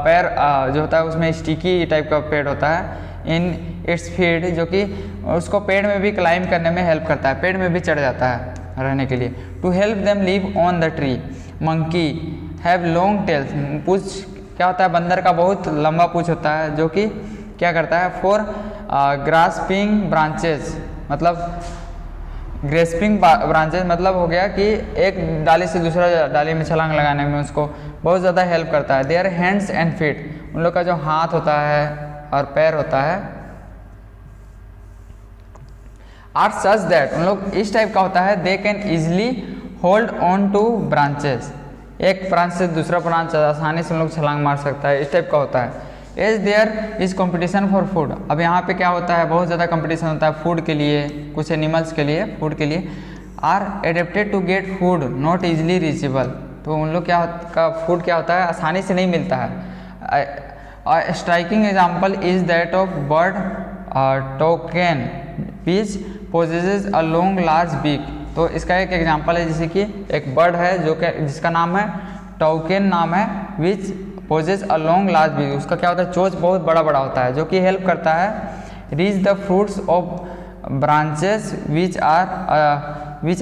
पैर जो होता है उसमें स्टिकी टाइप का पेड़ होता है इन इट्स फीड, जो कि उसको पेड़ में भी क्लाइंब करने में हेल्प करता है, पेड़ में भी चढ़ जाता है रहने के लिए। To help them live on the tree, monkey have long tails, पूछ क्या होता है, बंदर का बहुत लंबा पूछ होता है जो कि क्या करता है, फॉर ग्रास्पिंग ब्रांचेस, मतलब ग्रेस्पिंग ब्रांचेस मतलब हो गया कि एक डाली से दूसरा डाली में छलांग लगाने में उसको बहुत ज़्यादा हेल्प करता है। देयर हैंड्स एंड फीट, उन लोग का जो हाथ होता है और पैर होता है, आर सच दैट, उन लोग इस टाइप का होता है, they can easily hold on two branches, एक ब्रांच से दूसरा ब्रांच आसानी से उन लोग छलांग मार सकता है, इस टाइप का होता है। As there is competition for food, अब यहाँ पे क्या होता है, बहुत ज़्यादा कंपटीशन होता है फूड के लिए, कुछ एनिमल्स के लिए, फूड के लिए। Are adapted to get food not easily reachable, तो उन लोग का फूड क्या होता है, आसानी से नहीं मिलता है। Striking example is that of bird toucan which possesses a long large beak, तो इसका एक एग्जाम्पल है, जैसे कि एक बर्ड है जो कि जिसका नाम है टोकेन नाम है, which possess a long large beak, उसका क्या होता है, चोंच बहुत बड़ा बड़ा होता है, जो कि हेल्प करता है reach the fruits of branches which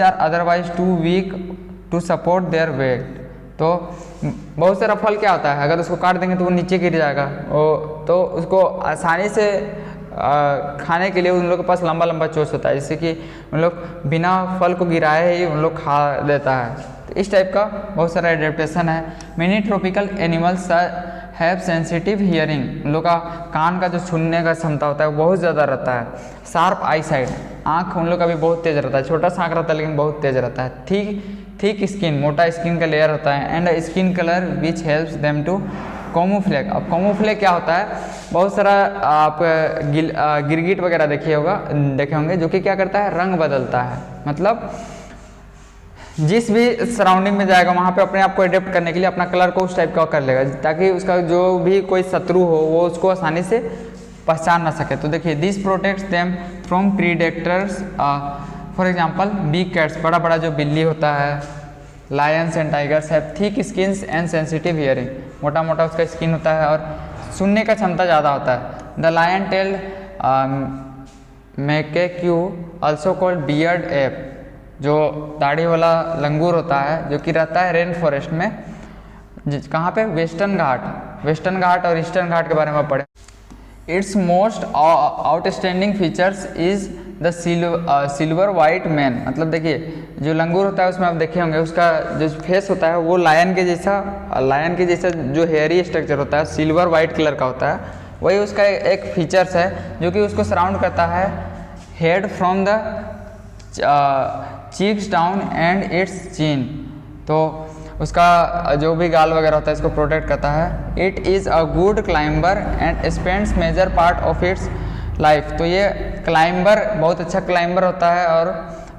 are otherwise too weak to support their weight, तो बहुत सारा फल क्या होता है, अगर उसको काट देंगे तो वो नीचे गिर जाएगा, तो उसको आसानी से खाने के लिए उन लोग के पास लंबा लंबा चोंच होता है, जिससे कि उन लोग बिना फल को गिराए ही उन लोग खा लेता है, तो इस टाइप का बहुत सारा एडेप्टेशन है। Many tropical animals have sensitive hearing, उन लोग का कान का जो सुनने का क्षमता होता है वो बहुत ज़्यादा रहता है। शार्प आई साइट, आँख उन लोग का भी बहुत तेज़ रहता है, छोटा सा आँख रहता है लेकिन बहुत तेज़ रहता है। थिक स्किन, मोटा स्किन का लेयर होता है। And skin colour which helps them to camouflage, अब कैमोफ्लेज क्या होता है, बहुत सारा आप गिरगिट वगैरह देखे होंगे जो कि क्या करता है, रंग बदलता है, मतलब जिस भी सराउंडिंग में जाएगा वहाँ पे अपने आप को एडेप्ट करने के लिए अपना कलर को उस टाइप का कर लेगा, ताकि उसका जो भी कोई शत्रु हो वो उसको आसानी से पहचान ना सके। तो देखिए, this protects them from predators, for example big cats, बड़ा बड़ा जो बिल्ली होता है, Lions and tigers have thick skins and sensitive hearing, मोटा मोटा उसका स्किन होता है और सुनने का क्षमता ज़्यादा होता है। The lion tailed macaque also called bearded ape, जो दाढ़ी वाला लंगूर होता है जो कि रहता है रेन फॉरेस्ट में, कहाँ पे, वेस्टर्न घाट और ईस्टर्न घाट के बारे में पढ़े। It's most outstanding features is the silver white man, मतलब देखिए जो लंगूर होता है उसमें आप देखे होंगे उसका जो फेस होता है वो लायन के जैसा जो हेयरी स्ट्रक्चर होता है सिल्वर वाइट कलर का होता है, वही उसका एक फीचर्स है जो कि उसको सराउंड करता है। Head from the cheeks down and its chin, तो उसका जो भी गाल वगैरह होता है इसको प्रोटेक्ट करता है। It is a good climber and spends major part of its life, तो ये क्लाइंबर बहुत अच्छा क्लाइंबर होता है और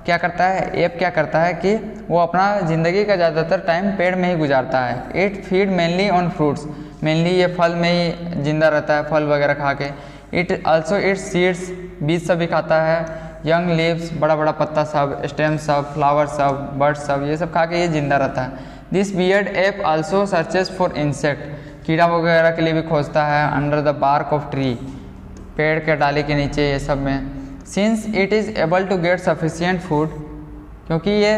क्या करता है, एप क्या करता है कि वो अपना ज़िंदगी का ज़्यादातर टाइम पेड़ में ही गुजारता है। It feed mainly on fruits, mainly ये फल में ही जिंदा रहता है, फल वगैरह खा के। इट आल्सो इट्स सीड्स, बीज सब भी खाता है। यंग लीव्स, बड़ा बड़ा पत्ता सब, स्टेम सब, फ्लावर सब, बर्ड सब, ये सब खा के ये जिंदा रहता है। This beard ape also searches for insect, कीड़ा वगैरह के लिए भी खोजता है। Under the bark of tree, पेड़ के डाली के नीचे, ये सब में। Since it is able to get sufficient food, क्योंकि ये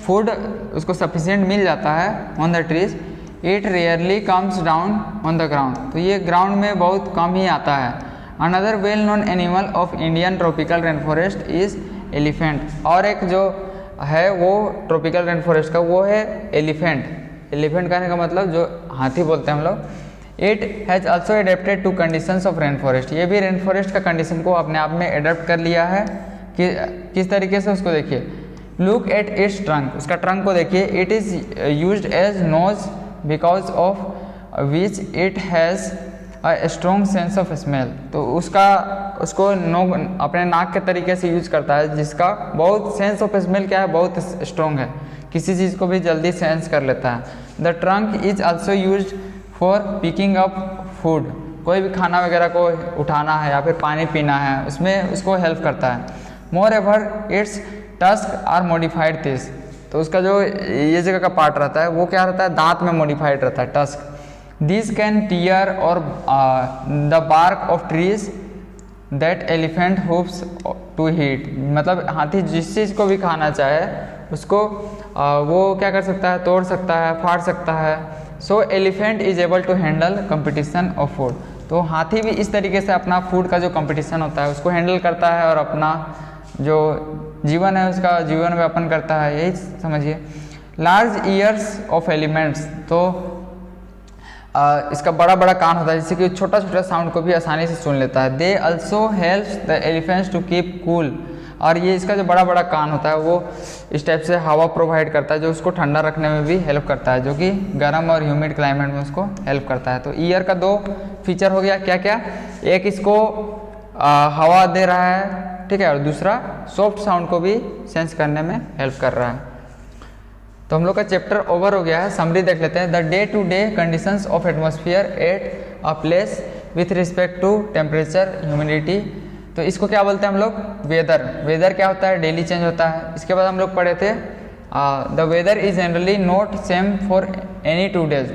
फूड उसको सफिशियंट मिल जाता है on the trees. It rarely comes down on the ground, तो ये ग्राउंड में बहुत कम ही आता है। Another well known animal of Indian tropical rain forest is elephant, और एक जो है वो ट्रॉपिकल रेन फॉरेस्ट का वो है एलिफेंट। एलिफेंट कहने का मतलब जो हाथी बोलते हैं हम लोग। It has also adapted to conditions of rain forest, ये भी रेन फॉरेस्ट का कंडीशन को अपने आप में एडेप्ट कर लिया है। कि किस तरीके से, उसको देखिए, लुक एट इट्स ट्रंक, उसका ट्रंक को देखिए। It is used as nose because of which it has a strong sense of smell, तो उसको अपने नाक के तरीके से यूज करता है, जिसका बहुत सेंस ऑफ स्मेल क्या है, बहुत स्ट्रॉन्ग है, किसी चीज़ को भी जल्दी सेंस कर लेता है। The trunk is also used for picking up food, कोई भी खाना वगैरह को उठाना है या फिर पानी पीना है, उसमें उसको हेल्प करता है। Moreover its tusk are modified this, तो उसका जो ये जगह का पार्ट रहता है वो क्या रहता है, दांत में मॉडिफाइड रहता है, tusk. This can tear or the bark of trees that elephant hopes to heat, मतलब हाथी जिस चीज़ को भी खाना चाहे उसको वो क्या कर सकता है, तोड़ सकता है, फाड़ सकता है। So elephant is able to handle competition of food, तो हाथी भी इस तरीके से अपना फूड का जो कंपटीशन होता है उसको हैंडल करता है और अपना जो जीवन है उसका जीवन व्यापन करता है, यही समझिए। लार्ज ईयर्स ऑफ एलिमेंट्स, तो इसका बड़ा बड़ा कान होता है जिससे कि छोटा छोटा साउंड को भी आसानी से सुन लेता है। They also helps the elephants to keep cool, और ये इसका जो बड़ा बड़ा कान होता है वो इस टाइप से हवा प्रोवाइड करता है जो उसको ठंडा रखने में भी हेल्प करता है, जो कि गर्म और ह्यूमिड क्लाइमेट में उसको हेल्प करता है। तो ईयर का दो फीचर हो गया, क्या क्या, एक इसको हवा दे रहा है, ठीक है, और दूसरा सॉफ्ट साउंड को भी सेंस करने में हेल्प कर रहा है। तो हम लोग का चैप्टर ओवर हो गया है, समरी देख लेते हैं। The day to day conditions of atmosphere at a place with respect to temperature humidity, तो इसको क्या बोलते हैं हम लोग, वेदर। वेदर क्या होता है, डेली चेंज होता है। इसके बाद हम लोग पढ़े थे the weather is generally not same for any 2 days,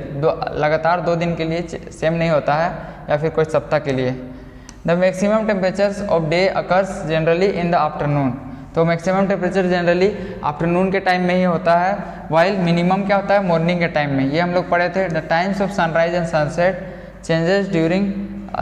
लगातार 2 दिन के लिए सेम नहीं होता है या फिर कोई सप्ताह के लिए। The maximum temperatures of day occurs generally in the afternoon, तो मैक्सिमम टेम्परेचर जनरली आफ्टरनून के टाइम में ही होता है, वाइल मिनिमम क्या होता है, मॉर्निंग के टाइम में। ये हम लोग पढ़े थे। The times of sunrise and sunset changes during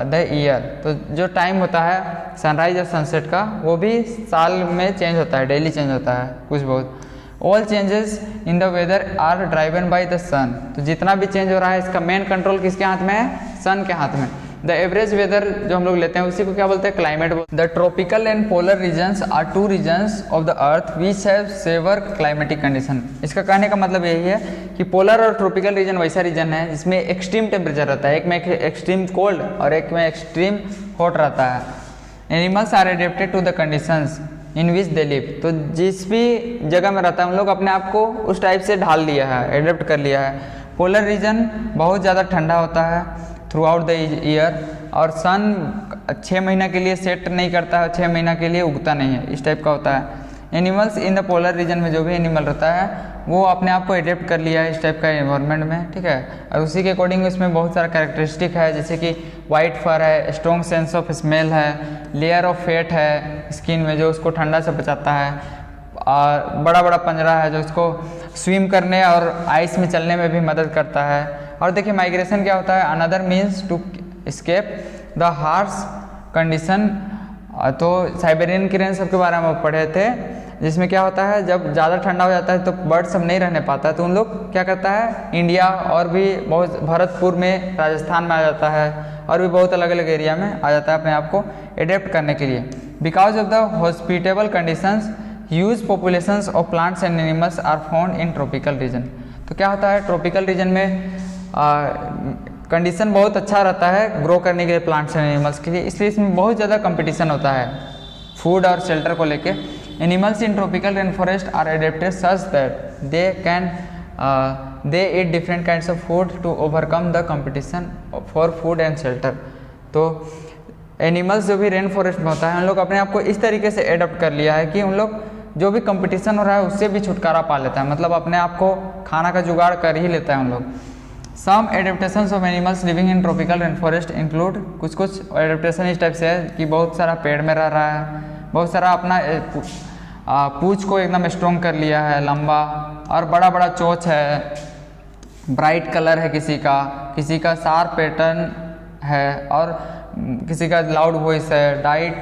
the year, तो जो टाइम होता है सनराइज और सनसेट का वो भी साल में चेंज होता है, डेली चेंज होता है कुछ बहुत। All changes in the weather are driven by the sun, तो जितना भी चेंज हो रहा है इसका मेन कंट्रोल किसके हाथ में है, सन के हाथ में। द एवरेज वेदर जो हम लोग लेते हैं उसी को क्या बोलते हैं, climate. The tropical and polar regions are 2 regions of the earth which have severe climatic condition. इसका कहने का मतलब यही है कि पोलर और ट्रॉपिकल रीजन वैसा रीजन है जिसमें एक्सट्रीम टेम्परेचर रहता है, एक में एक्सट्रीम कोल्ड और एक में एक्सट्रीम हॉट रहता है। Animals are adapted to the conditions in which they live, तो जिस भी जगह में रहता है हम लोग अपने आप को उस टाइप से ढाल लिया है, एडेप्ट कर लिया है। पोलर रीजन बहुत ज़्यादा ठंडा होता है थ्रू आउट द ईयर, और सन 6 महीना के लिए सेट नहीं करता है, 6 महीना के लिए उगता नहीं है, इस टाइप का होता है। Animals in the polar reason में जो भी एनिमल रहता है वो अपने आप को एडेप्ट कर लिया है इस टाइप का एनवायरनमेंट में, ठीक है। और उसी के अकॉर्डिंग उसमें बहुत सारा कैरेक्टरिस्टिक है, जैसे कि वाइट फर है, स्ट्रॉन्ग सेंस ऑफ स्मेल है, लेयर ऑफ फैट है स्किन में जो उसको ठंडा से बचाता है, और बड़ा बड़ा पंजरा है जो उसको स्विम करने और आइस में चलने में भी मदद करता है। और देखिए माइग्रेशन क्या होता है, another means to escape the harsh condition, तो साइबेरियन किरण सब के बारे में पढ़े थे, जिसमें क्या होता है जब ज़्यादा ठंडा हो जाता है तो बर्ड सब नहीं रहने पाता है, तो उन लोग क्या करता है इंडिया और भी बहुत भरतपुर में, राजस्थान में आ जाता है और भी बहुत अलग अलग एरिया में आ जाता है अपने आप को एडेप्ट करने के लिए। Because of the hospitable conditions huge populations of plants and animals are found in tropical region. तो क्या होता है ट्रॉपिकल रीजन में कंडीशन बहुत अच्छा रहता है ग्रो करने के लिए प्लांट्स एंड एनिमल्स के लिए, इसलिए इसमें बहुत ज़्यादा कंपटीशन होता है फूड और शेल्टर को लेके। Animals in tropical rain forest are adapted such that they eat different kinds of food to overcome the competition for food and shelter. तो एनिमल्स जो भी रेन फॉरेस्ट में होता है उन लोग अपने आप को इस तरीके से एडप्ट कर लिया है कि उन लोग जो भी कंपटीशन हो रहा है उससे भी छुटकारा पा लेता है, मतलब अपने आप को खाना का जुगाड़ कर ही लेता है उन लोग। Some adaptations of animals living in tropical rain forest include, कुछ एडेप्टेशन इस टाइप से है कि बहुत सारा पेड़ में रह रहा है, बहुत सारा अपना पूंछ को एकदम स्ट्रॉन्ग कर लिया है लंबा, और बड़ा बड़ा चोंच है, ब्राइट कलर है किसी का शार्प पैटर्न है, और किसी का लाउड वॉइस है, diet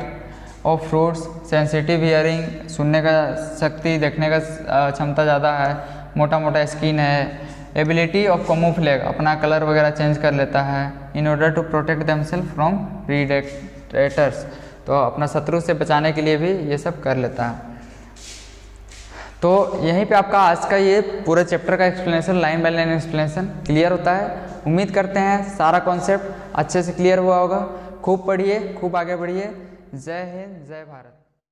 of fruits, sensitive hearing, सुनने का शक्ति, देखने का क्षमता ज़्यादा है, मोटा मोटा स्किन है, एबिलिटी ऑफ कैमोफ्लेज, अपना कलर वगैरह चेंज कर लेता है, in order to protect themselves from predators, तो अपना शत्रु से बचाने के लिए भी ये सब कर लेता है। तो यहीं पे आपका आज का ये पूरा चैप्टर का explanation, line by line explanation clear होता है। उम्मीद करते हैं सारा कॉन्सेप्ट अच्छे से क्लियर हुआ होगा। खूब पढ़िए, खूब आगे बढ़िए। जय हिंद, जय भारत।